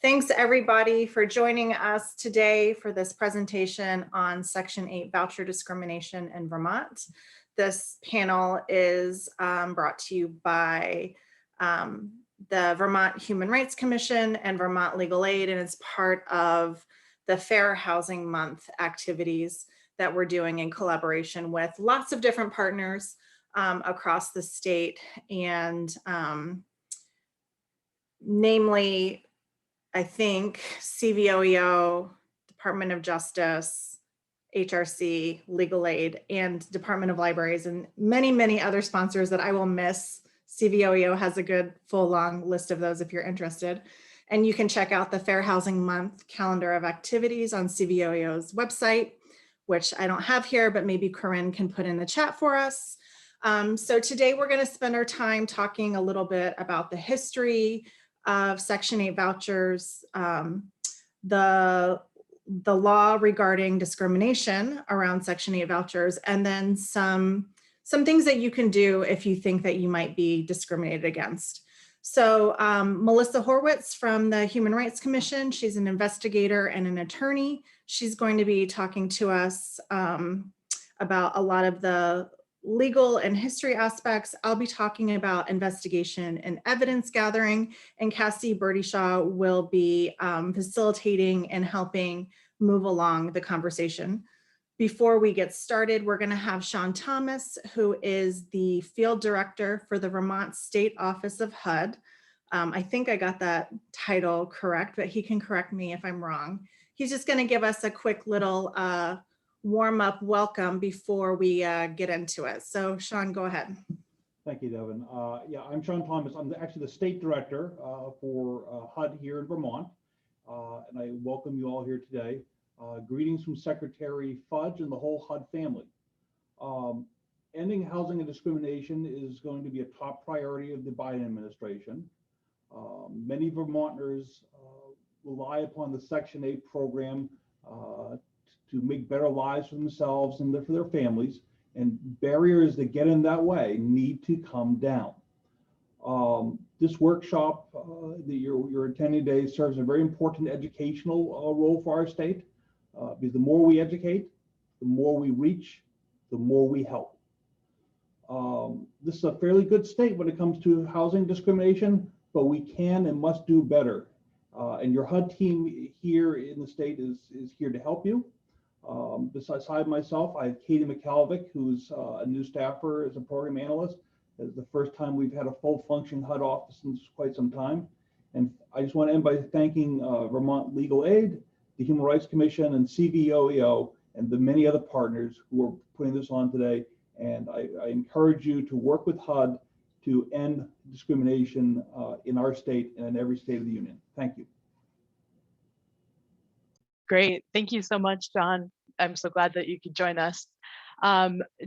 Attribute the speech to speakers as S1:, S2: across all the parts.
S1: Thanks everybody for joining us today for this presentation on Section 8 voucher discrimination in Vermont. This panel is brought to you by the Vermont Human Rights Commission and Vermont Legal Aid, and it's part of the Fair Housing Month activities that we're doing in collaboration with lots of different partners across the state, and namely, I think CVOEO, Department of Justice, HRC, Legal Aid, and Department of Libraries, and many, many other sponsors that I will miss. CVOEO has a good full long list of those if you're interested. And you can check out the Fair Housing Month calendar of activities on CVOEO's website, which I don't have here, but maybe Corinne can put in the chat for us. So today we're going to spend our time talking a little bit about the history of Section 8 vouchers, the law regarding discrimination around Section 8 vouchers, and then some things that you can do if you think that you might be discriminated against. So Melissa Horwitz from the Human Rights Commission, she's an investigator and an attorney. She's going to be talking to us about a lot of the legal and history aspects. I'll be talking about investigation and evidence gathering, and Cassie Burdyshaw will be facilitating and helping move along the conversation. Before we get started, we're going to have Sean Thomas, who is the field director for the Vermont State Office of HUD. I think I got that title correct, but he can correct me if I'm wrong. He's just going to give us a quick little warm-up welcome before we get into it. So Sean, go ahead.
S2: Thank you, Devin. Yeah, I'm Sean Thomas. I'm actually the state director for HUD here in Vermont, and I welcome you all here today. Greetings from Secretary Fudge and the whole HUD family. Ending housing and discrimination is going to be a top priority of the Biden administration. Many Vermonters rely upon the Section 8 program to make better lives for themselves and for their families, and barriers that get in that way need to come down. This workshop that you're attending today serves a very important educational role for our state, because the more we educate, the more we reach, the more we help. This is a fairly good state when it comes to housing discrimination, but we can and must do better. And your HUD team here in the state is here to help you. Besides myself, I have Katie McKelvick, who's a new staffer as a program analyst. It's the first time we've had a full functioning HUD office in quite some time. And I just want to end by thanking Vermont Legal Aid, the Human Rights Commission, and CVOEO, and the many other partners who are putting this on today. And I encourage you to work with HUD to end discrimination in our state and in every state of the union. Thank you.
S3: Great. Thank you so much, John. I'm so glad that you could join us.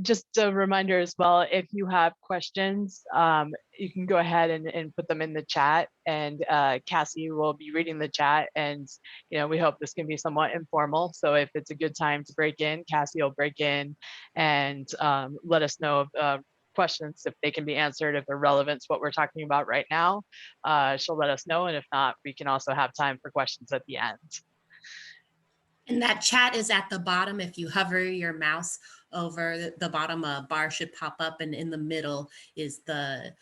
S3: Just a reminder as well, if you have questions, you can go ahead and put them in the chat, and Cassie will be reading the chat, and we hope this can be somewhat informal. So if it's a good time to break in, Cassie will break in and let us know if questions, if they can be answered, if they're relevant to what we're talking about right now. She'll let us know, and if not, we can also have time for questions at the end.
S4: And that chat is at the bottom. If you hover your mouse over the bottom, a bar should pop up, and in the middle is the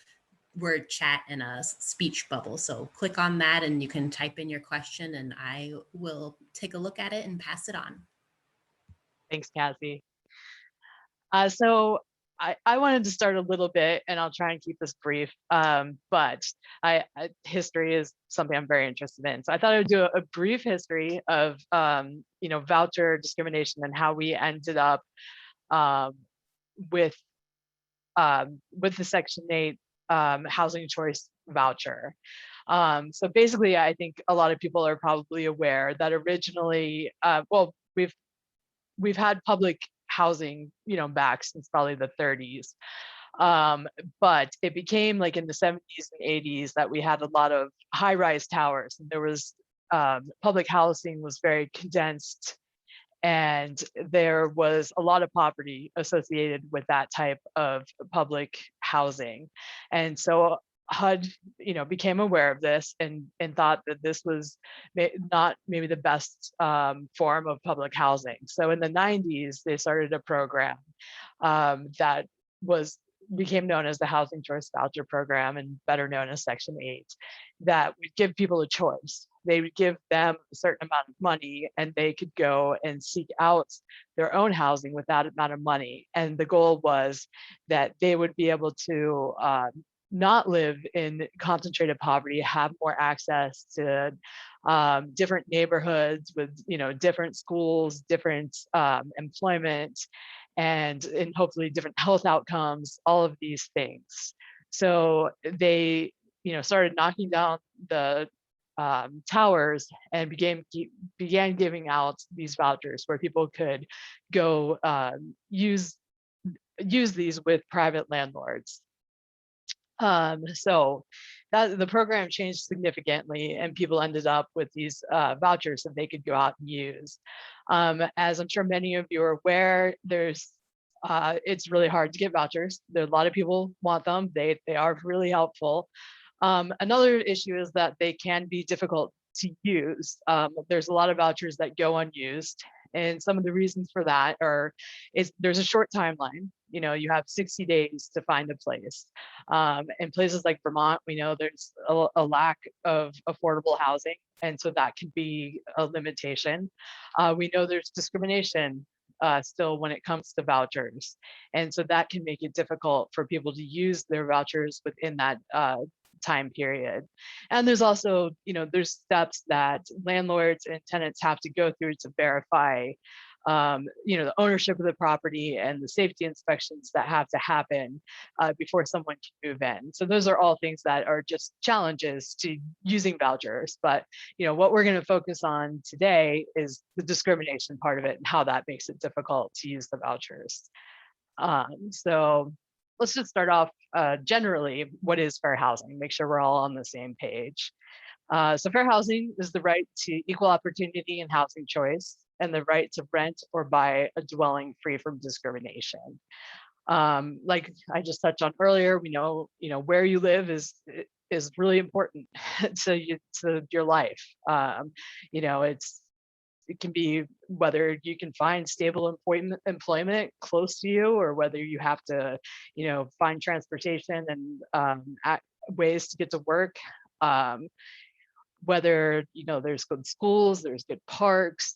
S4: word chat and a speech bubble. So click on that and you can type in your question, and I will take a look at it and pass it on.
S3: Thanks, Cassie. So I wanted to start a little bit, and I'll try and keep this brief, but history is something I'm very interested in. So I thought I would do a brief history of, voucher discrimination and how we ended up with the Section 8 Housing Choice Voucher. So basically, I think a lot of people are probably aware that originally, we've had public housing, back since probably the 30s. But it became like in the 70s and 80s that we had a lot of high-rise towers, and there was public housing was very condensed, and there was a lot of poverty associated with that type of public housing. And so HUD, became aware of this and thought that this was not maybe the best form of public housing. So in the 90s, they started a program that became known as the Housing Choice Voucher program, and better known as Section 8, that would give people a choice. They would give them a certain amount of money and they could go and seek out their own housing with that amount of money. And the goal was that they would be able to not live in concentrated poverty, have more access to different neighborhoods with different schools, different employment, and hopefully different health outcomes, all of these things. So they started knocking down the towers and began giving out these vouchers where people could go use these with private landlords. So that the program changed significantly, and people ended up with these vouchers that they could go out and use. As I'm sure many of you are aware, it's really hard to get vouchers. There are a lot of people want them. They are really helpful. Another issue is that they can be difficult to use. There's a lot of vouchers that go unused, and some of the reasons for that is there's a short timeline. You have 60 days to find a place. In places like Vermont, we know there's a lack of affordable housing, and so that can be a limitation. We know there's discrimination still when it comes to vouchers, and so that can make it difficult for people to use their vouchers within that time period. And there's also, there's steps that landlords and tenants have to go through to verify the ownership of the property and the safety inspections that have to happen before someone can move in. So those are all things that are just challenges to using vouchers. But what we're going to focus on today is the discrimination part of it and how that makes it difficult to use the vouchers. So let's just start off generally, what is fair housing? Make sure we're all on the same page. So fair housing is the right to equal opportunity and housing choice, and the right to rent or buy a dwelling free from discrimination. Like I just touched on earlier, we know, where you live is really important to your life. It can be whether you can find stable employment close to you, or whether you have to, find transportation and ways to get to work. Whether, there's good schools, there's good parks,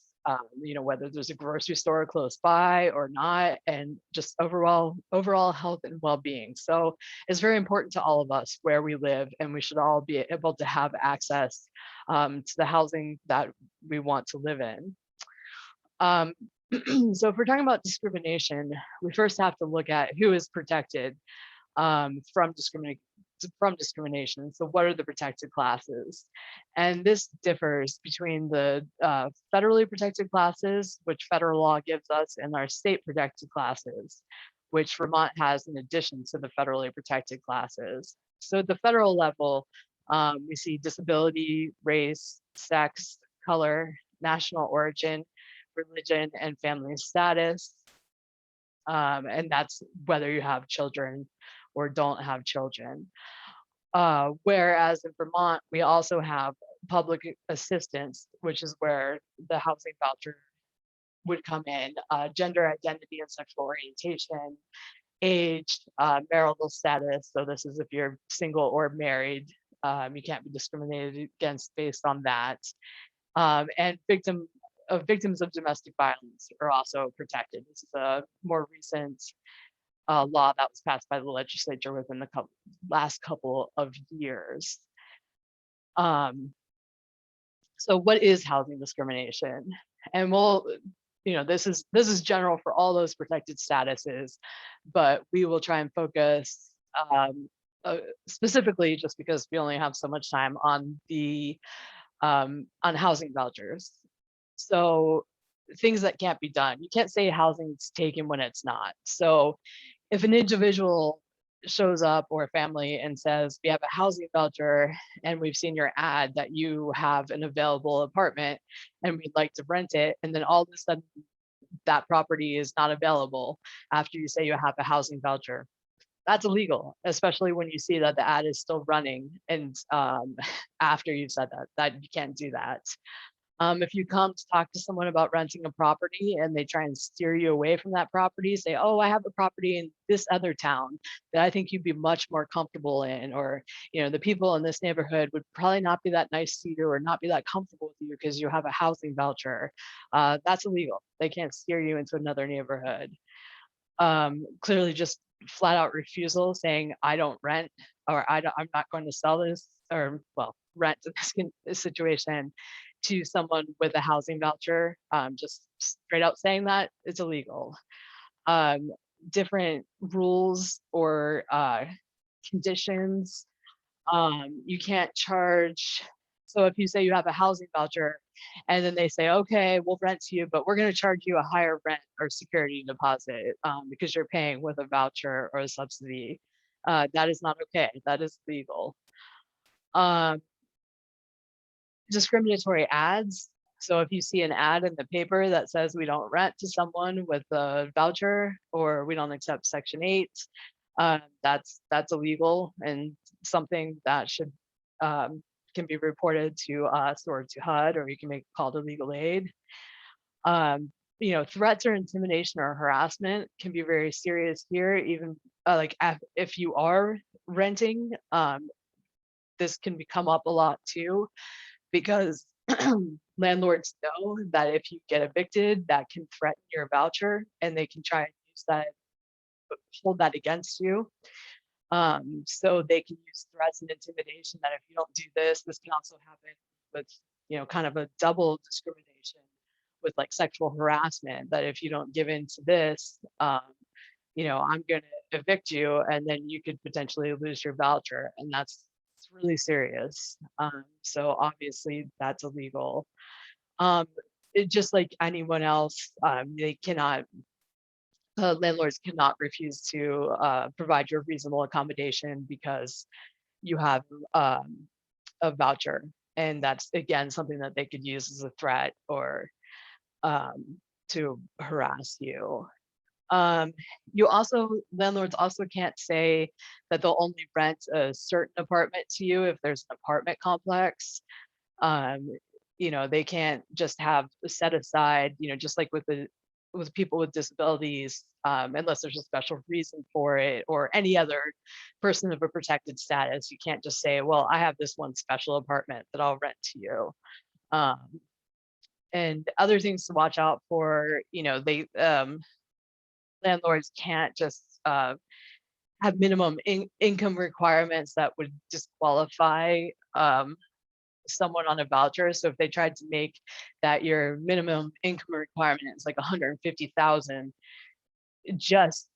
S3: whether there's a grocery store close by or not, and just overall health and well-being. So it's very important to all of us where we live, and we should all be able to have access to the housing that we want to live in. So if we're talking about discrimination, we first have to look at who is protected from discrimination. So what are the protected classes? And this differs between the federally protected classes, which federal law gives us, and our state protected classes, which Vermont has in addition to the federally protected classes. So at the federal level, we see disability, race, sex, color, national origin, religion, and family status. And that's whether you have children or don't have children. Whereas in Vermont, we also have public assistance, which is where the housing voucher would come in, gender identity and sexual orientation, age, marital status. So this is if you're single or married, you can't be discriminated against based on that. And victims of domestic violence are also protected. This is a more recent law that was passed by the legislature within the last couple of years. So what is housing discrimination? And this is general for all those protected statuses, but we will try and focus specifically, just because we only have so much time, on the on housing vouchers. So things that can't be done. You can't say housing's taken when it's not. So if an individual shows up, or a family, and says, we have a housing voucher and we've seen your ad that you have an available apartment and we'd like to rent it, and then all of a sudden that property is not available after you say you have a housing voucher, that's illegal, especially when you see that the ad is still running and after you've said that you can't do that. If you come to talk to someone about renting a property and they try and steer you away from that property, say, oh, I have a property in this other town that I think you'd be much more comfortable in, or, you know, the people in this neighborhood would probably not be that nice to you or not be that comfortable with you because you have a housing voucher. That's illegal. They can't steer you into another neighborhood. Clearly just flat out refusal saying, I don't rent, or I'm not going to sell this, or well, rent in this situation to someone with a housing voucher, just straight out saying that it's illegal. Different rules or conditions, you can't charge. So if you say you have a housing voucher and then they say, okay, we'll rent to you, but we're going to charge you a higher rent or security deposit because you're paying with a voucher or a subsidy, that is not okay. That is legal. Discriminatory ads. So if you see an ad in the paper that says we don't rent to someone with a voucher or we don't accept Section 8, that's illegal and something that should can be reported to us or to HUD, or you can make a call to legal aid. You know, threats or intimidation or harassment can be very serious here, even like if you are renting, this can come up a lot too, because landlords know that if you get evicted, that can threaten your voucher and they can try and use that, hold that against you. So they can use threats and intimidation that if you don't do this, this can also happen with, you know, kind of a double discrimination with like sexual harassment, that if you don't give in to this, you know, I'm going to evict you and then you could potentially lose your voucher. And it's really serious. So obviously that's illegal. It just like anyone else, they cannot, landlords cannot refuse to provide you a reasonable accommodation because you have a voucher. And that's, again, something that they could use as a threat or to harass you. Landlords also can't say that they'll only rent a certain apartment to you if there's an apartment complex. You know, they can't just have set aside, you know, just like with people with disabilities, unless there's a special reason for it, or any other person of a protected status. You can't just say, well, I have this one special apartment that I'll rent to you. And other things to watch out for, you know, landlords can't just have minimum income requirements that would disqualify someone on a voucher. So if they tried to make that your minimum income requirement is like 150,000, just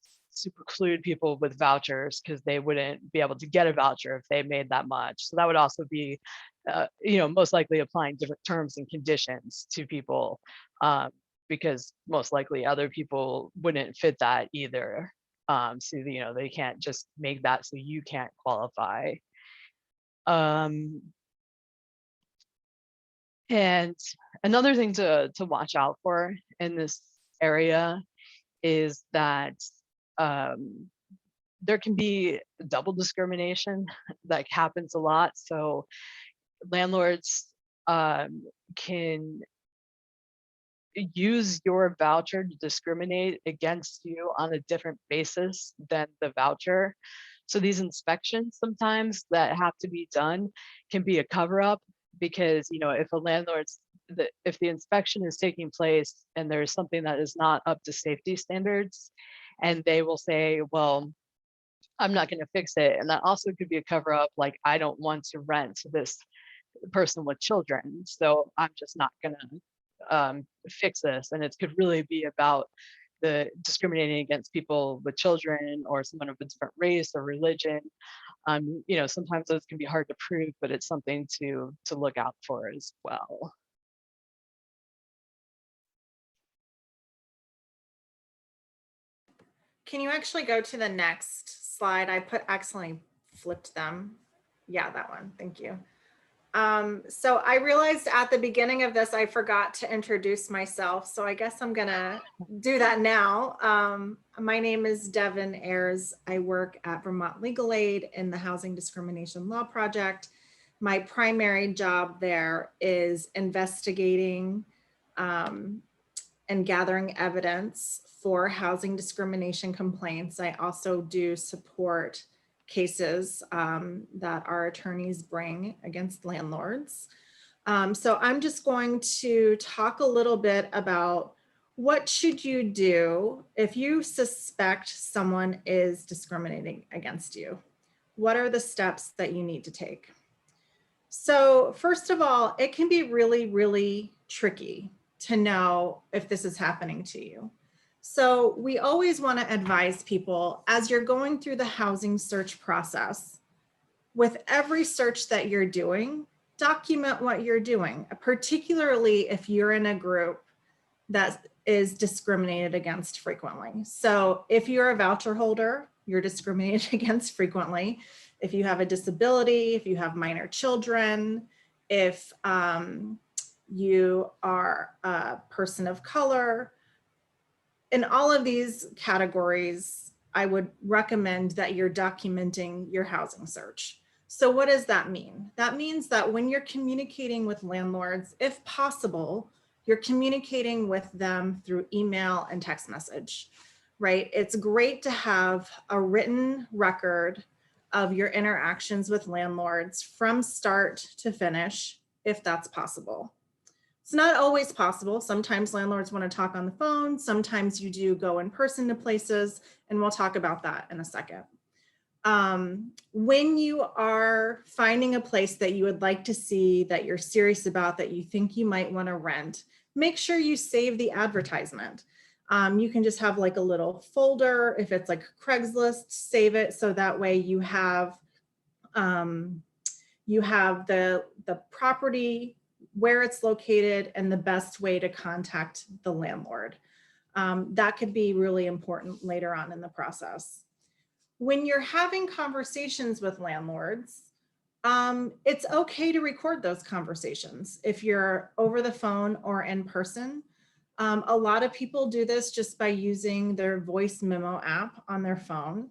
S3: to preclude people with vouchers because they wouldn't be able to get a voucher if they made that much. So that would also be, you know, most likely applying different terms and conditions to people because most likely other people wouldn't fit that either. So, you know, they can't just make that so you can't qualify. And another thing to watch out for in this area is that there can be double discrimination that happens a lot. So landlords can use your voucher to discriminate against you on a different basis than the voucher. So these inspections sometimes that have to be done can be a cover up because, you know, if if the inspection is taking place and there's something that is not up to safety standards, and they will say, well, I'm not going to fix it. And that also could be a cover up, like, I don't want to rent to this person with children, so I'm just not going to fix this. And it could really be about the discriminating against people with children or someone of a different race or religion. You know, sometimes those can be hard to prove, but it's something to look out for as well.
S1: Can you actually go to the next slide? I accidentally flipped them. Yeah, that one. Thank you. So I realized at the beginning of this, I forgot to introduce myself. So I guess I'm gonna do that now. My name is Devin Ayers. I work at Vermont Legal Aid in the Housing Discrimination Law Project. My primary job there is investigating and gathering evidence for housing discrimination complaints. I also do support cases that our attorneys bring against landlords. So I'm just going to talk a little bit about what should you do if you suspect someone is discriminating against you? What are the steps that you need to take? So first of all, it can be really, really tricky to know if this is happening to you. So we always want to advise people as you're going through the housing search process, with every search that you're doing, document what you're doing, particularly if you're in a group that is discriminated against frequently. So if you're a voucher holder, you're discriminated against frequently. If you have a disability, if you have minor children, if you are a person of color, in all of these categories, I would recommend that you're documenting your housing search. So what does that mean? That means that when you're communicating with landlords, if possible, you're communicating with them through email and text message, right? It's great to have a written record of your interactions with landlords from start to finish, if that's possible. It's not always possible. Sometimes landlords want to talk on the phone. Sometimes you do go in person to places, and we'll talk about that in a second. When you are finding a place that you would like to see, that you're serious about, that you think you might want to rent, make sure you save the advertisement. You can just have like a little folder. If it's like Craigslist, save it so that way you have the property, where it's located, and the best way to contact the landlord. That could be really important later on in the process. When you're having conversations with landlords, it's okay to record those conversations if you're over the phone or in person. A lot of people do this just by using their voice memo app on their phone.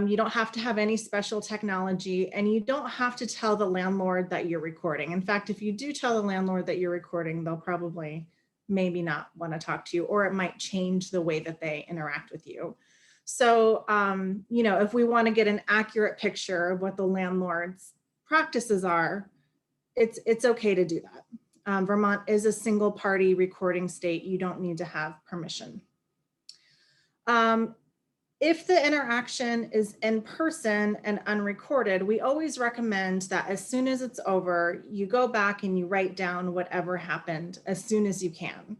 S1: You don't have to have any special technology, and you don't have to tell the landlord that you're recording. In fact, if you do tell the landlord that you're recording, they'll probably maybe not want to talk to you, or it might change the way that they interact with you. So, you know, if we want to get an accurate picture of what the landlord's practices are, it's okay to do that. Vermont is a single party recording state. You don't need to have permission. If the interaction is in person and unrecorded, we always recommend that as soon as it's over, you go back and you write down whatever happened as soon as you can.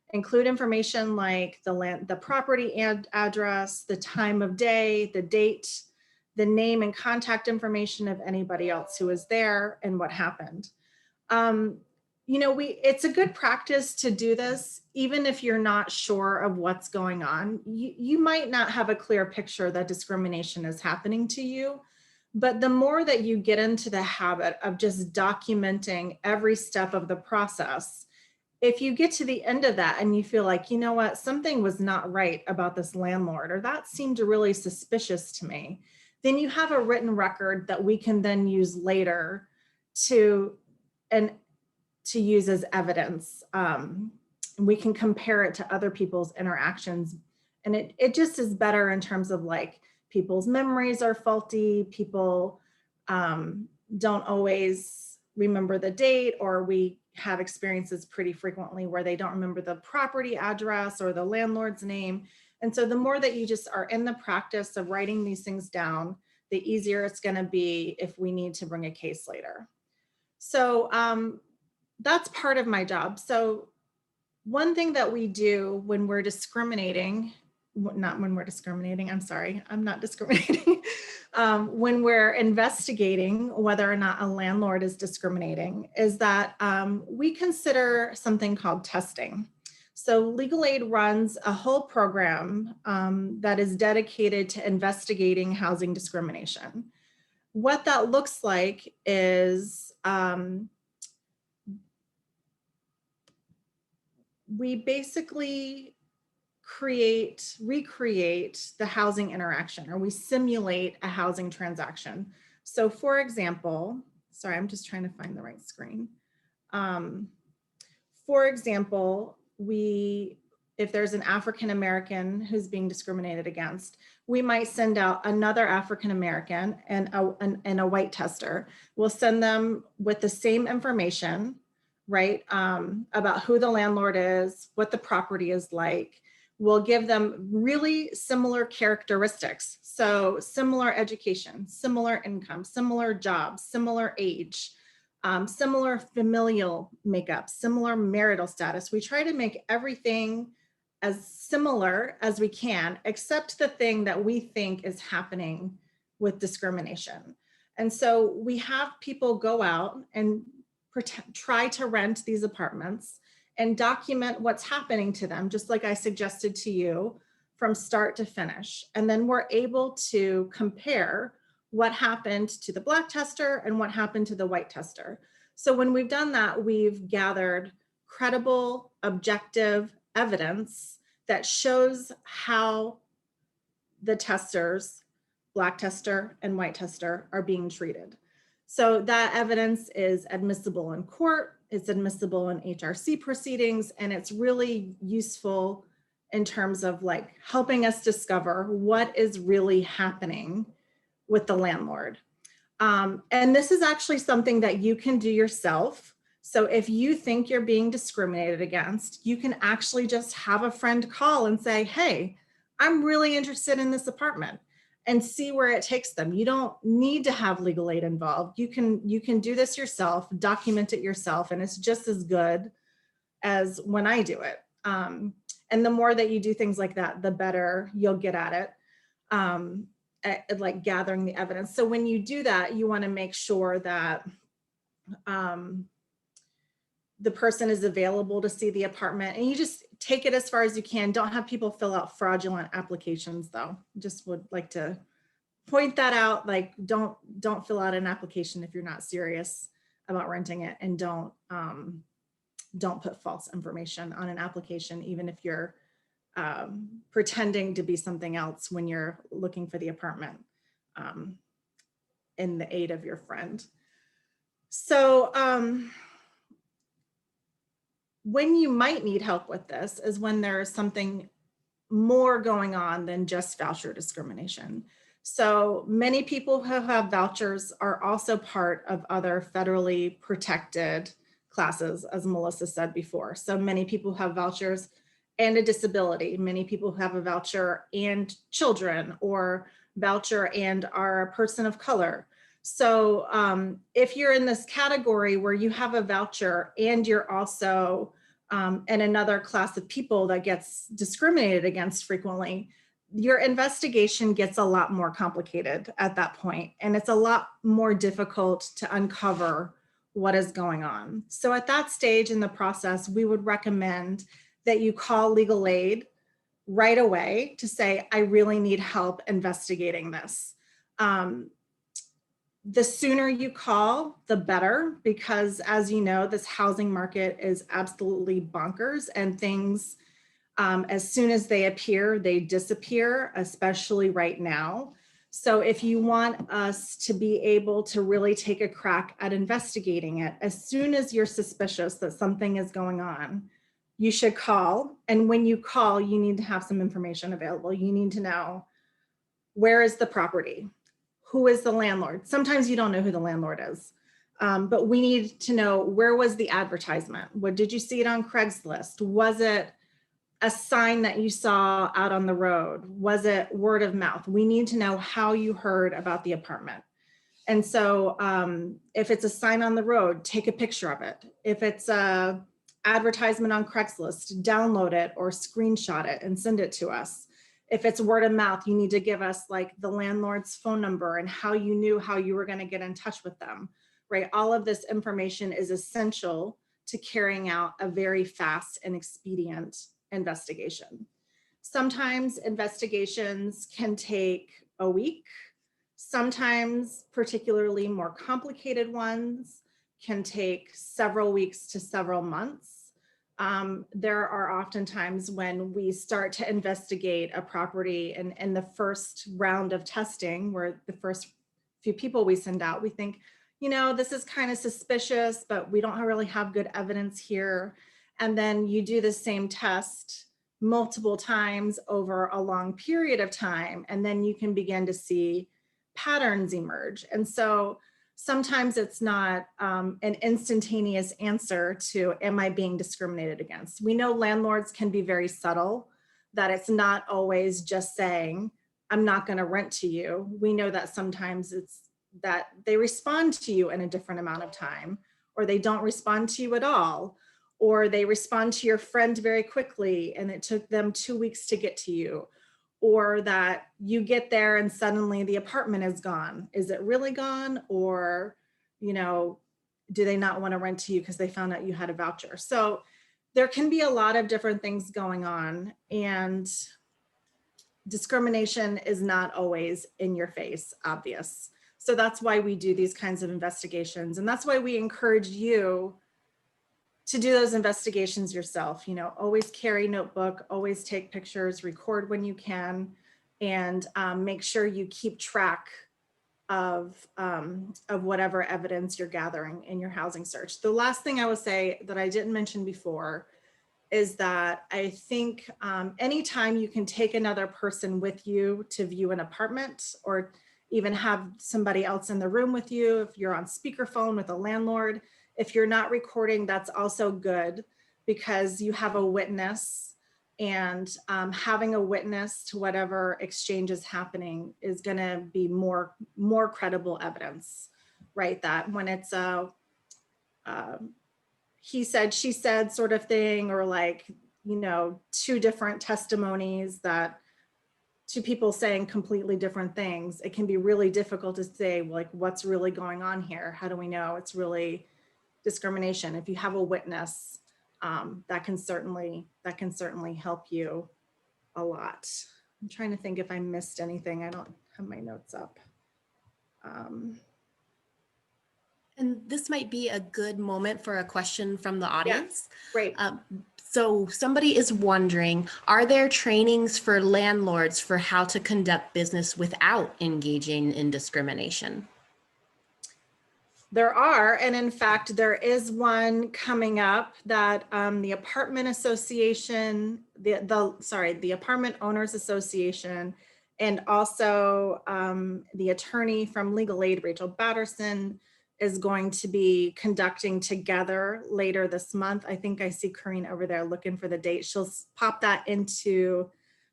S1: Include information like the property address, the time of day, the date, the name and contact information of anybody else who was there, and what happened. You know, it's a good practice to do this, even if you're not sure of what's going on. You might not have a clear picture that discrimination is happening to you, but the more that you get into the habit of just documenting every step of the process, if you get to the end of that and you feel like, you know what, something was not right about this landlord, or that seemed really suspicious to me, then you have a written record that we can then use later to use as evidence. We can compare it to other people's interactions. And it just is better in terms of like people's memories are faulty, people don't always remember the date, or we have experiences pretty frequently where they don't remember the property address or the landlord's name. And so the more that you just are in the practice of writing these things down, the easier it's going to be if we need to bring a case later. So that's part of my job. So one thing that we do when we're discriminating, not when we're discriminating, I'm sorry, I'm not discriminating. When we're investigating whether or not a landlord is discriminating, is that we consider something called testing. So Legal Aid runs a whole program that is dedicated to investigating housing discrimination. What that looks like is we basically recreate the housing interaction, or we simulate a housing transaction. So for example, sorry, I'm just trying to find the right screen. For example, if there's an African-American who's being discriminated against, we might send out another African-American and a white tester. We'll send them with the same information, right? About who the landlord is, what the property is like. We'll give them really similar characteristics. So similar education, similar income, similar jobs, similar age, similar familial makeup, similar marital status. We try to make everything as similar as we can, except the thing that we think is happening with discrimination. And so we have people go out and try to rent these apartments and document what's happening to them, just like I suggested to you, from start to finish. And then we're able to compare what happened to the black tester and what happened to the white tester. So when we've done that, we've gathered credible, objective evidence that shows how the testers, black tester and white tester, are being treated. So that evidence is admissible in court, it's admissible in HRC proceedings, and it's really useful in terms of like helping us discover what is really happening with the landlord. And this is actually something that you can do yourself. So if you think you're being discriminated against, you can actually just have a friend call and say, hey, I'm really interested in this apartment, and see where it takes them. You don't need to have legal aid involved. You can do this yourself, document it yourself, and it's just as good as when I do it. And the more that you do things like that, the better you'll get at it, at like gathering the evidence. So when you do that, you want to make sure that the person is available to see the apartment, and you just take it as far as you can. Don't have people fill out fraudulent applications though. Just would like to point that out. Like don't fill out an application if you're not serious about renting it, and don't put false information on an application, even if you're pretending to be something else when you're looking for the apartment in the aid of your friend. So when you might need help with this is when there's something more going on than just voucher discrimination. So many people who have vouchers are also part of other federally protected classes, as Melissa said before. So many people have vouchers and a disability. Many people have a voucher and children, or voucher and are a person of color. So if you're in this category where you have a voucher and you're also in another class of people that gets discriminated against frequently, your investigation gets a lot more complicated at that point, and it's a lot more difficult to uncover what is going on. So at that stage in the process, we would recommend that you call legal aid right away to say, I really need help investigating this. The sooner you call, the better, because as you know, this housing market is absolutely bonkers, and things, as soon as they appear, they disappear, especially right now. So if you want us to be able to really take a crack at investigating it, as soon as you're suspicious that something is going on, you should call. And when you call, you need to have some information available. You need to know, where is the property? Who is the landlord? Sometimes you don't know who the landlord is, but we need to know, where was the advertisement? What, did you see it on Craigslist? Was it a sign that you saw out on the road? Was it word of mouth? We need to know how you heard about the apartment. And so if it's a sign on the road, take a picture of it. If it's a advertisement on Craigslist, download it or screenshot it and send it to us. If it's word of mouth, you need to give us like the landlord's phone number and how you knew how you were going to get in touch with them, right? All of this information is essential to carrying out a very fast and expedient investigation. Sometimes investigations can take a week. Sometimes, particularly more complicated ones, can take several weeks to several months. There are often times when we start to investigate a property, and in the first round of testing, where the first few people we send out, we think, you know, this is kind of suspicious, but we don't really have good evidence here. And then you do the same test multiple times over a long period of time, and then you can begin to see patterns emerge. And so sometimes it's not an instantaneous answer to, am I being discriminated against? We know landlords can be very subtle, that it's not always just saying, I'm not going to rent to you. We know that sometimes it's that they respond to you in a different amount of time, or they don't respond to you at all, or they respond to your friend very quickly and it took them 2 weeks to get to you, or that you get there and suddenly the apartment is gone. Is it really gone? Or, you know, do they not want to rent to you because they found out you had a voucher? So there can be a lot of different things going on, and discrimination is not always in your face, obvious. So that's why we do these kinds of investigations. And that's why we encourage you to do those investigations yourself. You know, always carry a notebook, always take pictures, record when you can, and make sure you keep track of whatever evidence you're gathering in your housing search. The last thing I will say that I didn't mention before is that I think anytime you can take another person with you to view an apartment, or even have somebody else in the room with you, if you're on speakerphone with a landlord, if you're not recording, that's also good, because you have a witness, and having a witness to whatever exchange is happening is going to be more credible evidence, right? That when it's a he said, she said sort of thing, or like, you know, two different testimonies, that two people saying completely different things, it can be really difficult to say, like, what's really going on here? How do we know it's really discrimination? If you have a witness, that can certainly help you a lot. I'm trying to think if I missed anything. I don't have my notes up.
S4: And this might be a good moment for a question from the audience.
S1: Great.
S4: So somebody is wondering, are there trainings for landlords for how to conduct business without engaging in discrimination?
S1: There are, and in fact, there is one coming up that the Apartment Association, the Apartment Owners Association, and also the attorney from Legal Aid, Rachel Batterson, is going to be conducting together later this month. I think I see Corinne over there looking for the date. She'll pop that into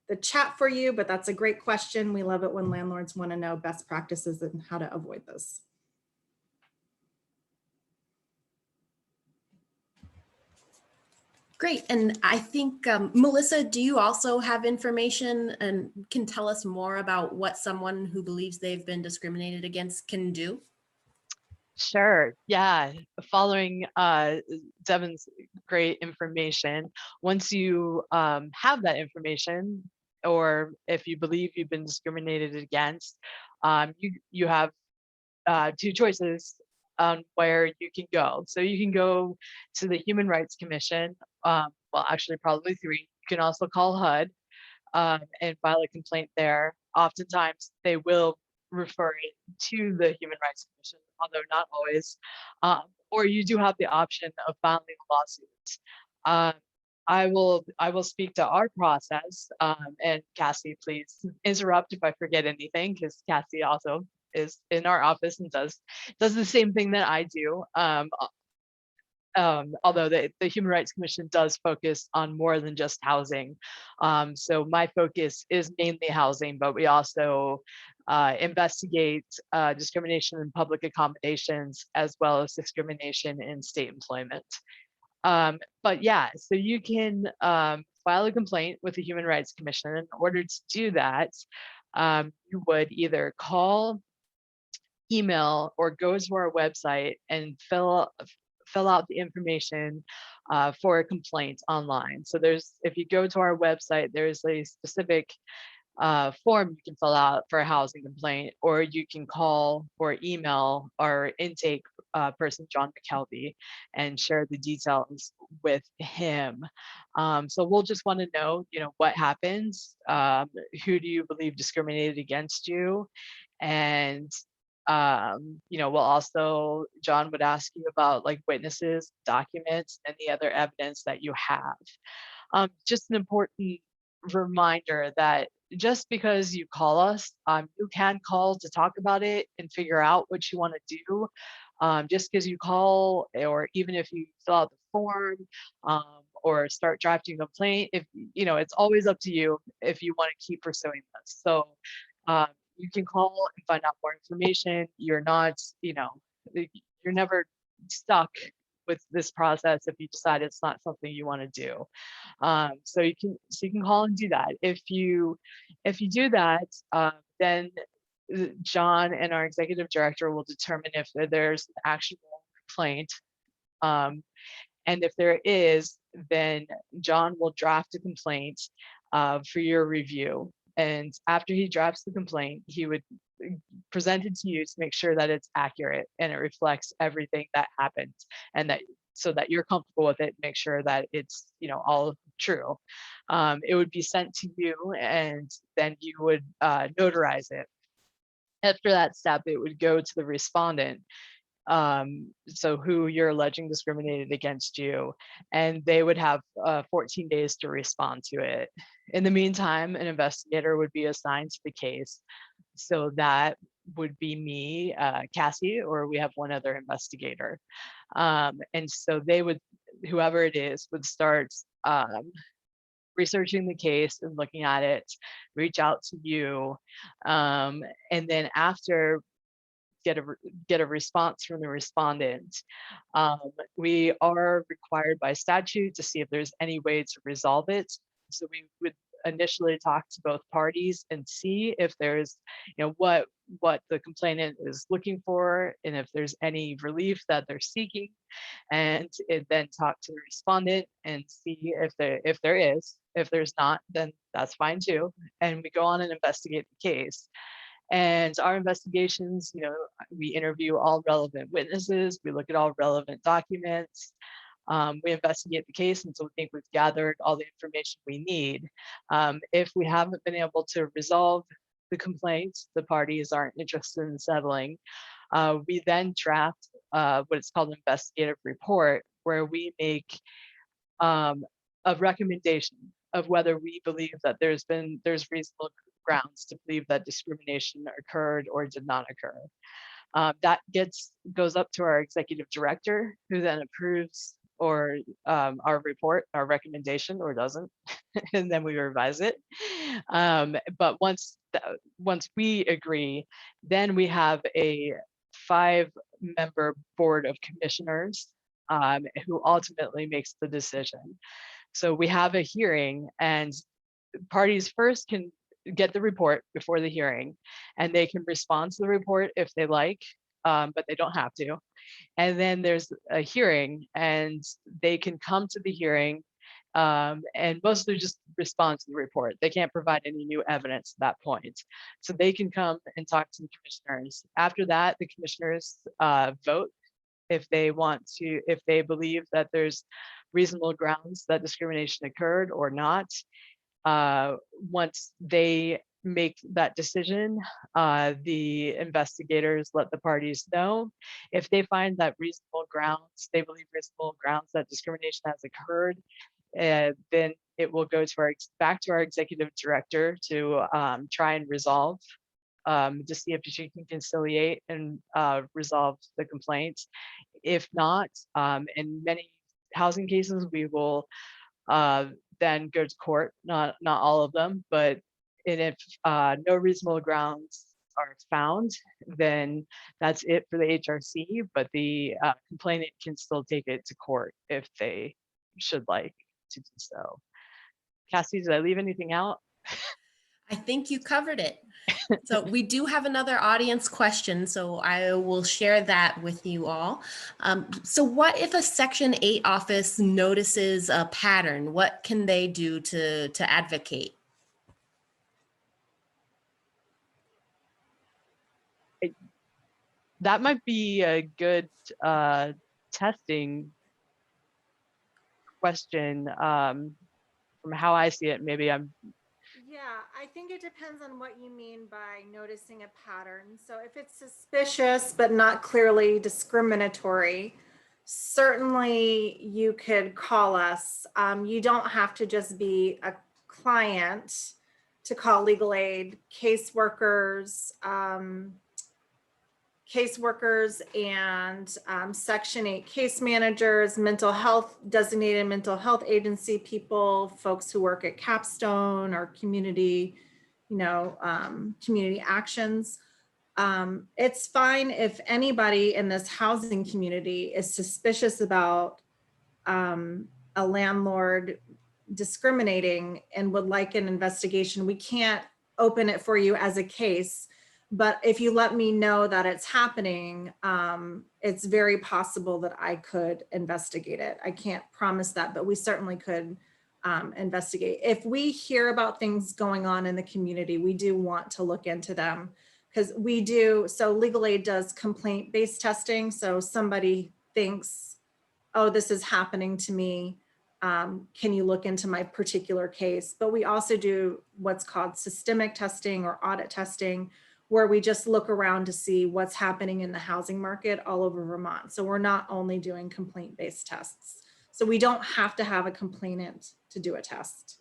S1: the chat for you, but that's a great question. We love it when landlords want to know best practices and how to avoid this.
S4: Great. And I think, Melissa, do you also have information and can tell us more about what someone who believes they've been discriminated against can do?
S3: Sure. Yeah. Following Devin's great information, once you have that information, or if you believe you've been discriminated against, you have two choices on where you can go. So you can go to the Human Rights Commission. Well, actually, probably three. You can also call HUD and file a complaint there. Oftentimes, they will refer it to the Human Rights Commission, although not always. Or you do have the option of filing lawsuits. I will speak to our process, and Cassie, please interrupt if I forget anything, because Cassie also is in our office and does the same thing that I do. Although the Human Rights Commission does focus on more than just housing. So my focus is mainly housing, but we also investigate discrimination in public accommodations, as well as discrimination in state employment. But yeah, so you can file a complaint with the Human Rights Commission. In order to do that, you would either call, email, or go to our website and fill out the information for a complaint online. So if you go to our website, there's a specific form you can fill out for a housing complaint, or you can call or email our intake person, John McKelvey, and share the details with him. So we'll just want to know, what happens, who do you believe discriminated against you, and we'll also, John would ask you about like witnesses, documents, and the other evidence that you have. Just an important reminder that just because you call us, you can call to talk about it and figure out what you want to do. Just because you call, or even if you fill out the form, or start drafting a complaint, if it's always up to you if you want to keep pursuing this. So you can call and find out more information. You're not, you're never stuck with this process if you decide it's not something you want to do. So you can call and do that. If you do that, then John and our executive director will determine if there's an actionable complaint. And if there is, then John will draft a complaint for your review. And after he drafts the complaint, he would present it to you to make sure that it's accurate and it reflects everything that happened, and that so that you're comfortable with it, make sure that it's all true. It would be sent to you, and then you would notarize it. After that step, it would go to the respondent, so who you're alleging discriminated against you, and they would have 14 days to respond to it. In the meantime, an investigator would be assigned to the case. So that would be me, Cassie, or we have one other investigator. And so they would, whoever it is, would start researching the case and looking at it, reach out to you, and then after get a response from the respondent. We are required by statute to see if there's any way to resolve it. So we would initially talk to both parties and see if there's, what the complainant is looking for, and if there's any relief that they're seeking, and then talk to the respondent and see if there is. If there's not, then that's fine too. And we go on and investigate the case. And our investigations, we interview all relevant witnesses, we look at all relevant documents, we investigate the case until we think we've gathered all the information we need. If we haven't been able to resolve the complaint, the parties aren't interested in settling, we then draft what is called an investigative report, where we make a recommendation of whether we believe that there's reasonable grounds to believe that discrimination occurred or did not occur. That goes up to our executive director, who then approves or our report, our recommendation, or doesn't, and then we revise it. But once we agree, then we have a 5-member board of commissioners who ultimately makes the decision. So we have a hearing, and parties first can get the report before the hearing, and they can respond to the report if they like, but they don't have to. And then there's a hearing, and they can come to the hearing and mostly just respond to the report. They can't provide any new evidence at that point. So they can come and talk to the commissioners. After that, the commissioners vote if they believe that there's reasonable grounds that discrimination occurred or not. Once they make that decision, the investigators let the parties know. If they find that they believe reasonable grounds that discrimination has occurred, then it will go back to our executive director to try and resolve, to see if she can conciliate and resolve the complaint. If not, in many housing cases, we will then go to court, not all of them, but if no reasonable grounds are found, then that's it for the HRC, but the complainant can still take it to court if they should like to do so. Cassie, did I leave anything out?
S4: I think you covered it. So we do have another audience question, so I will share that with you all. So what if a Section 8 office notices a pattern? What can they do to advocate?
S3: That might be a good testing question. From how I see it, maybe I'm.
S1: Yeah, I think it depends on what you mean by noticing a pattern. So if it's suspicious but not clearly discriminatory, certainly you could call us. You don't have to just be a client to call legal aid. Caseworkers and Section 8 case managers, designated mental health agency people, folks who work at Capstone or community, community actions. It's fine if anybody in this housing community is suspicious about a landlord discriminating and would like an investigation. We can't open it for you as a case. But if you let me know that it's happening, it's very possible that I could investigate it. I can't promise that, but we certainly could investigate. If we hear about things going on in the community, we do want to look into them because so legal aid does complaint-based testing. So somebody thinks, oh, this is happening to me. Can you look into my particular case? But we also do what's called systemic testing or audit testing, where we just look around to see what's happening in the housing market all over Vermont. So we're not only doing complaint-based tests. So we don't have to have a complainant to do a test.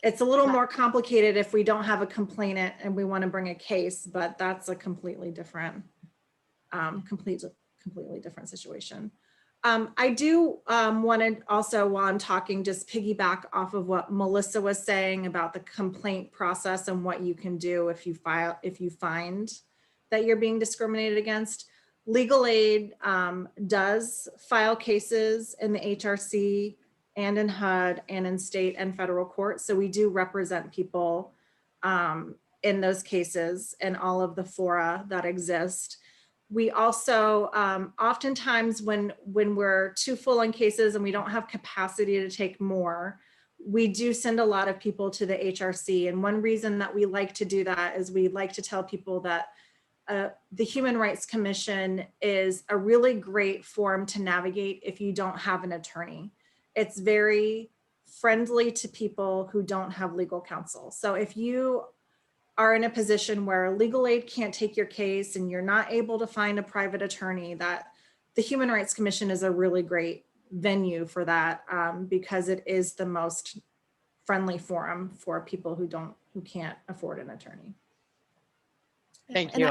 S1: It's a little more complicated if we don't have a complainant and we want to bring a case, but that's a completely different situation. I do want to also, while I'm talking, just piggyback off of what Melissa was saying about the complaint process and what you can do if you find that you're being discriminated against. Legal aid does file cases in the HRC and in HUD and in state and federal court. So we do represent people in those cases and all of the fora that exist. We also, oftentimes when we're too full on cases and we don't have capacity to take more, we do send a lot of people to the HRC. And one reason that we like to do that is we like to tell people that the Human Rights Commission is a really great forum to navigate if you don't have an attorney. It's very friendly to people who don't have legal counsel. So if you are in a position where legal aid can't take your case and you're not able to find a private attorney, that the Human Rights Commission is a really great venue for that because it is the most friendly forum for people who can't afford an attorney.
S3: Thank
S4: And
S3: you.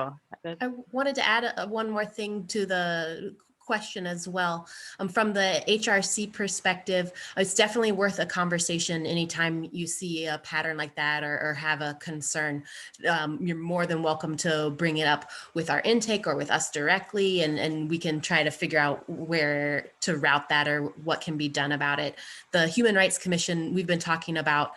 S4: I wanted to add one more thing to the question as well. From the HRC perspective, it's definitely worth a conversation anytime you see a pattern like that or have a concern. You're more than welcome to bring it up with our intake or with us directly, and we can try to figure out where to route that or what can be done about it. The Human Rights Commission, we've been talking about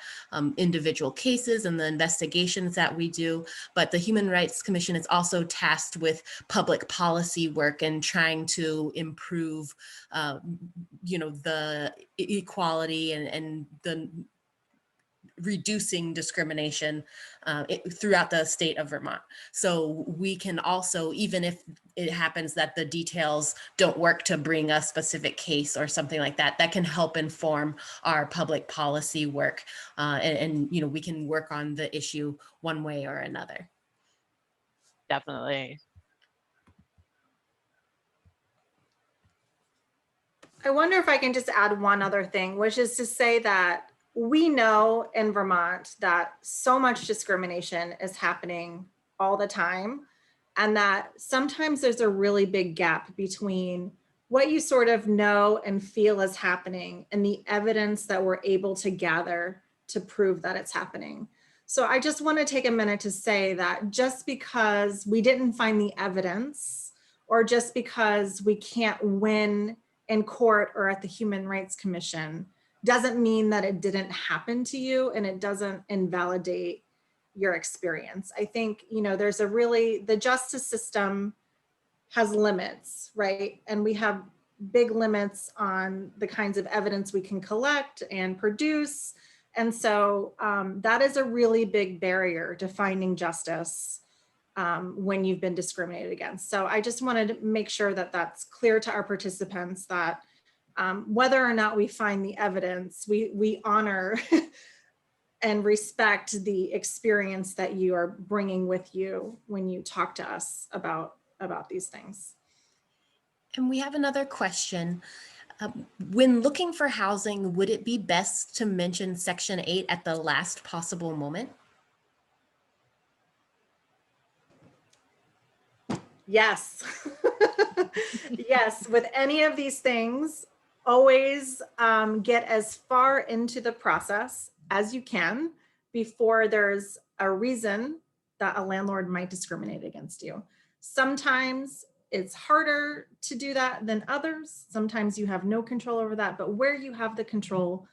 S4: individual cases and the investigations that we do, but the Human Rights Commission is also tasked with public policy work and trying to improve, the equality and the reducing discrimination throughout the state of Vermont. So we can also, even if it happens that the details don't work to bring a specific case or something like that, that can help inform our public policy work. And we can work on the issue one way or another.
S3: Definitely.
S1: I wonder if I can just add one other thing, which is to say that we know in Vermont that so much discrimination is happening all the time, and that sometimes there's a really big gap between what you sort of know and feel is happening and the evidence that we're able to gather to prove that it's happening. So I just want to take a minute to say that just because we didn't find the evidence, or just because we can't win in court or at the Human Rights Commission, doesn't mean that it didn't happen to you, and it doesn't invalidate your experience. I think, the justice system has limits, right? And we have big limits on the kinds of evidence we can collect and produce. And so that is a really big barrier to finding justice when you've been discriminated against. So I just wanted to make sure that that's clear to our participants, that whether or not we find the evidence, we honor and respect the experience that you are bringing with you when you talk to us about these things.
S4: And we have another question. When looking for housing, would it be best to mention Section 8 at the last possible moment?
S1: Yes. Yes, with any of these things, always get as far into the process as you can before there's a reason that a landlord might discriminate against you. Sometimes it's harder to do that than others. Sometimes you have no control over that, but where you have the control,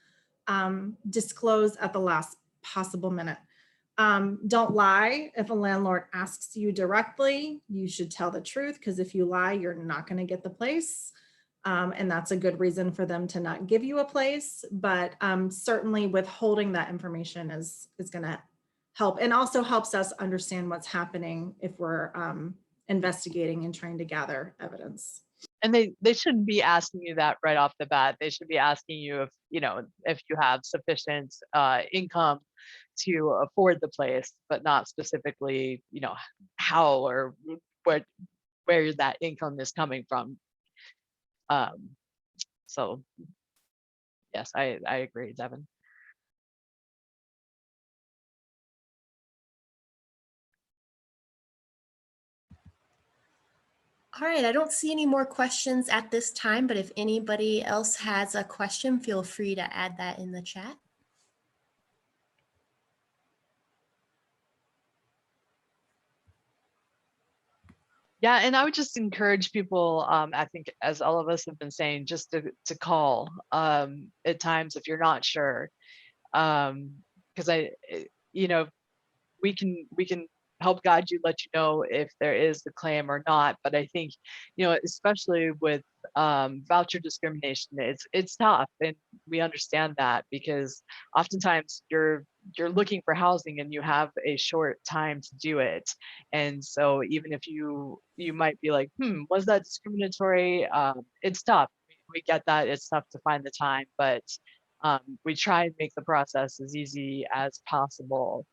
S1: disclose at the last possible minute. Don't lie. If a landlord asks you directly, you should tell the truth, because if you lie, you're not going to get the place. And that's a good reason for them to not give you a place. But certainly withholding that information is going to help, and also helps us understand what's happening if we're investigating and trying to gather evidence.
S3: And they shouldn't be asking you that right off the bat. They should be asking you if, if you have sufficient income to afford the place, but not specifically, how or where that income is coming from. So yes, I agree, Devin.
S4: All right, I don't see any more questions at this time, but if anybody else has a question, feel free to add that in the chat.
S3: Yeah, and I would just encourage people, I think, as all of us have been saying, just to call at times if you're not sure, because we can help guide you, let you know if there is the claim or not. But I think, especially with voucher discrimination, it's tough, and we understand that, because oftentimes you're looking for housing and you have a short time to do it. And so even if you might be like, was that discriminatory? It's tough. We get that it's tough to find the time, but we try and make the process as easy as possible.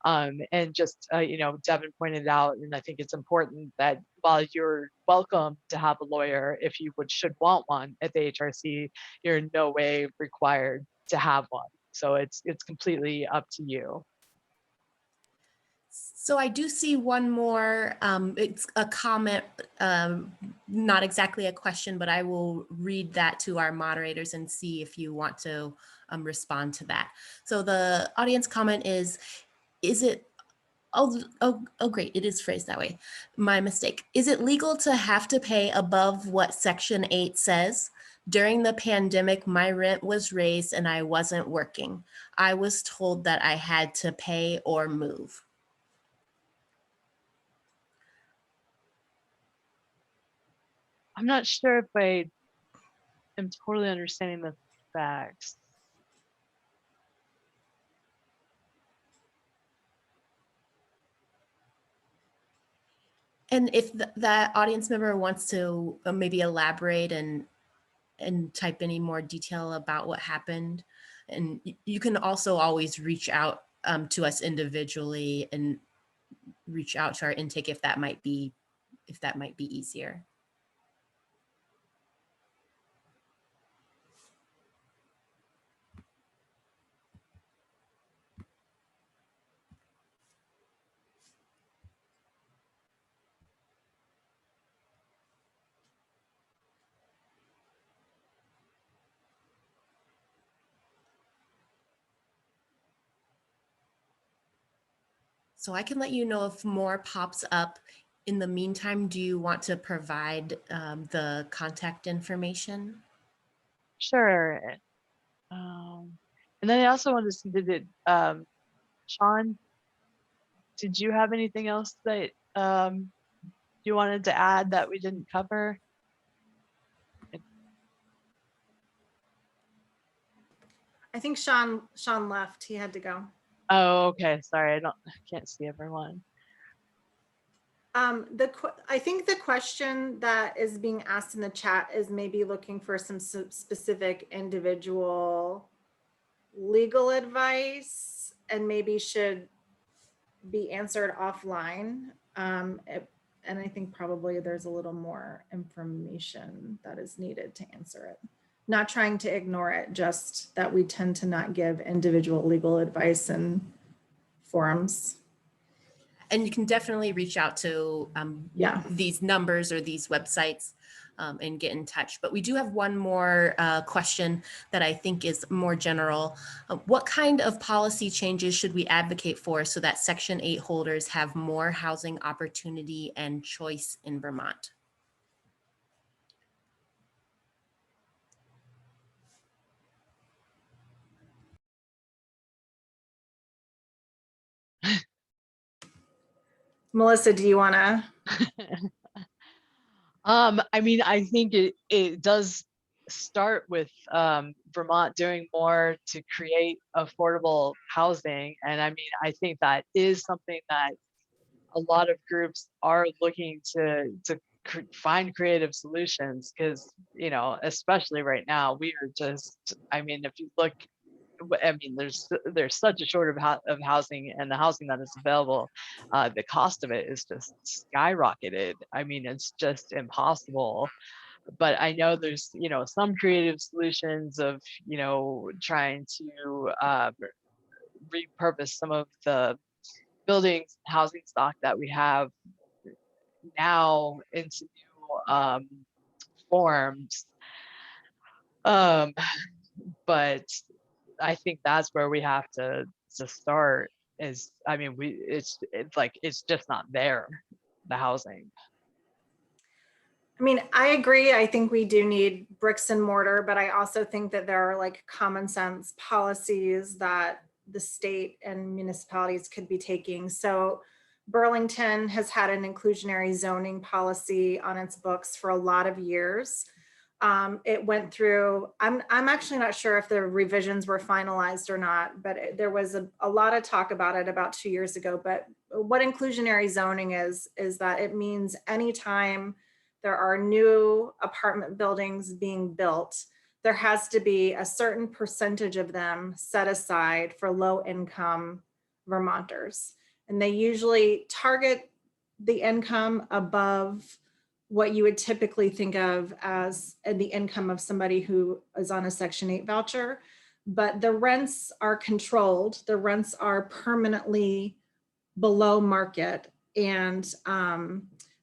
S3: And just, Devin pointed out, and I think it's important, that while you're welcome to have a lawyer, if you should want one at the HRC, you're in no way required to have one. So it's completely up to you.
S4: So I do see one more, it's a comment, not exactly a question, but I will read that to our moderators and see if you want to respond to that. So the audience comment is it, oh, great, it is phrased that way. My mistake. Is it legal to have to pay above what Section 8 says? During the pandemic, my rent was raised and I wasn't working. I was told that I had to pay or move.
S3: I'm not sure if I am totally understanding the facts.
S4: And if that audience member wants to maybe elaborate and type any more detail about what happened, and you can also always reach out to us individually and reach out to our intake if that might be easier. So I can let you know if more pops up. In the meantime, do you want to provide the contact information?
S3: Sure. And then I also wanted to see, Sean, did you have anything else that you wanted to add that we didn't cover?
S1: I think Sean left. He had to go.
S3: Oh, okay. Sorry, I can't see everyone.
S1: I think the question that is being asked in the chat is maybe looking for some specific individual legal advice, and maybe should be answered offline. And I think probably there's a little more information that is needed to answer it. Not trying to ignore it, just that we tend to not give individual legal advice in forums.
S4: And you can definitely reach out to
S1: Yeah.
S4: these numbers or these websites and get in touch. But we do have one more question that I think is more general. What kind of policy changes should we advocate for so that Section 8 holders have more housing opportunity and choice in Vermont?
S1: Melissa, do you want to?
S3: I mean, I think it does start with Vermont doing more to create affordable housing. And I mean, I think that is something that a lot of groups are looking to find creative solutions, because, you know, especially right now, we are just, I mean, if you look, I mean, there's such a shortage of housing, and the housing that is available, the cost of it is just skyrocketed. I mean, it's just impossible. But I know there's, you know, some creative solutions of, you know, trying to repurpose some of the buildings, housing stock that we have now into new forms. But I think that's where we have to start. Is, I mean, it's like it's just not there, the housing.
S1: I mean, I agree. I think we do need bricks and mortar, but I also think that there are like common sense policies that the state and municipalities could be taking. So Burlington has had an inclusionary zoning policy on its books for a lot of years. It went through, I'm actually not sure if the revisions were finalized or not, but there was a lot of talk about it about 2 years ago. But what inclusionary zoning is that it means anytime there are new apartment buildings being built, there has to be a certain percentage of them set aside for low income Vermonters. And they usually target the income above what you would typically think of as the income of somebody who is on a Section 8 voucher. But the rents are controlled. The rents are permanently below market. And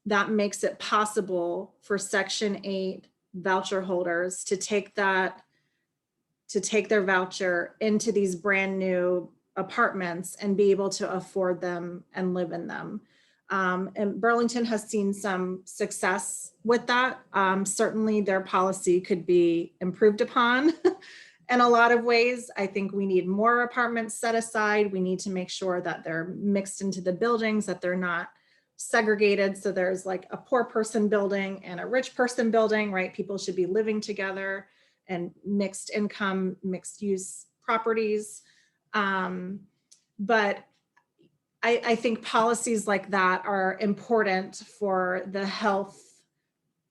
S1: that makes it possible for Section 8 voucher holders to take their voucher into these brand new apartments and be able to afford them and live in them. And Burlington has seen some success with that. Certainly their policy could be improved upon in a lot of ways. I think we need more apartments set aside. We need to make sure that they're mixed into the buildings, that they're not segregated. So there's like a poor person building and a rich person building, right? People should be living together, and mixed income, mixed use properties. But I think policies like that are important for the health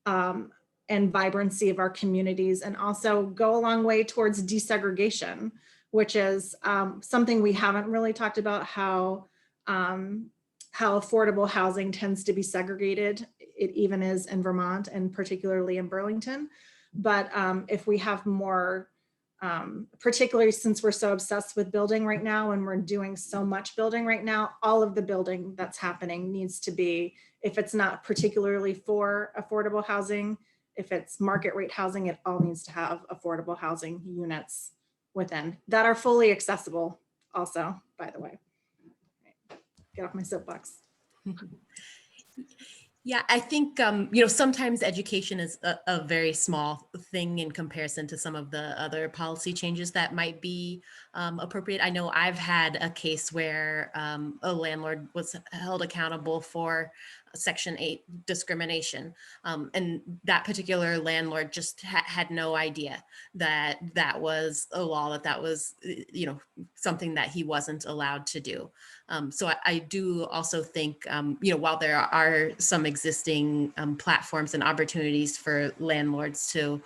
S1: and vibrancy of our communities, and also go a long way towards desegregation, which is something we haven't really talked about, how affordable housing tends to be segregated. It even is in Vermont, and particularly in Burlington. But if we have more, particularly since we're so obsessed with building right now and we're doing so much building right now, all of the building that's happening needs to be, if it's not particularly for affordable housing, if it's market rate housing, it all needs to have affordable housing units within that are fully accessible also, by the way. Get off my soapbox.
S4: Yeah, I think, you know, sometimes education is a very small thing in comparison to some of the other policy changes that might be appropriate. I know I've had a case where a landlord was held accountable for Section 8 discrimination. And that particular landlord just had no idea that that was a law, that was, you know, something that he wasn't allowed to do. So I do also think, you know, while there are some existing platforms and opportunities for landlords to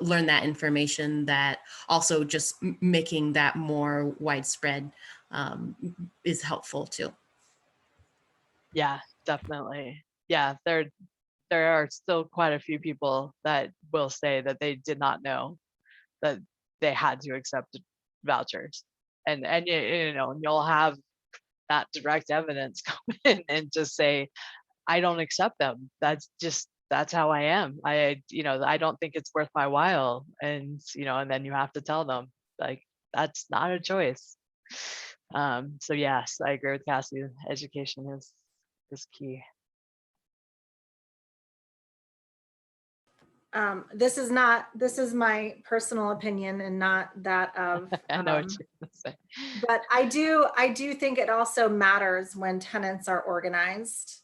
S4: learn that information, that also just making that more widespread is helpful too.
S3: Yeah, definitely. Yeah, there are still quite a few people that will say that they did not know that they had to accept vouchers. And you know, you'll have that direct evidence come in and just say, I don't accept them. That's how I am. You know, I don't think it's worth my while. And, you know, and then you have to tell them, like, that's not a choice. So yes, I agree with Cassie. Education is key.
S1: This is my personal opinion and not that of,
S3: I know what you're gonna say.
S1: but I do think it also matters when tenants are organized,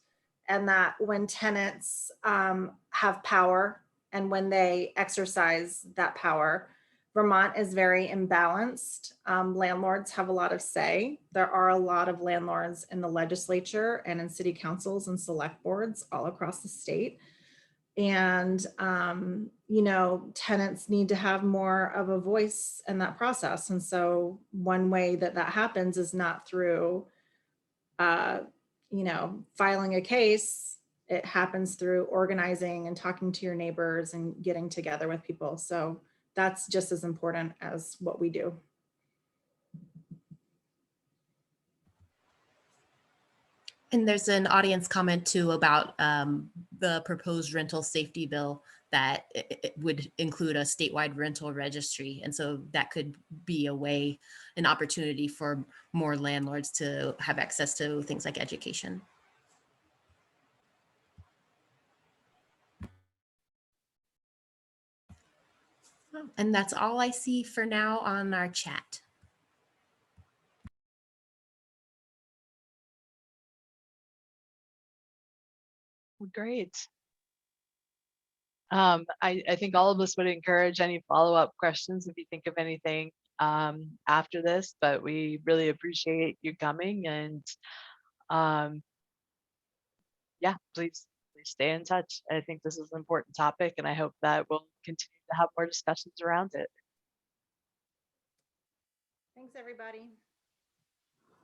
S1: and that when tenants have power and when they exercise that power. Vermont is very imbalanced. Landlords have a lot of say. There are a lot of landlords in the legislature and in city councils and select boards all across the state. And, you know, tenants need to have more of a voice in that process. And so one way that that happens is not through, you know, filing a case. It happens through organizing and talking to your neighbors and getting together with people. So that's just as important as what we do.
S4: And there's an audience comment too about the proposed rental safety bill that it would include a statewide rental registry. And so that could be a way, an opportunity for more landlords to have access to things like education. And that's all I see for now on our chat.
S3: Great. I think all of us would encourage any follow-up questions if you think of anything after this, but we really appreciate you coming, and yeah, please stay in touch. I think this is an important topic, and I hope that we'll continue to have more discussions around it.
S1: Thanks, everybody.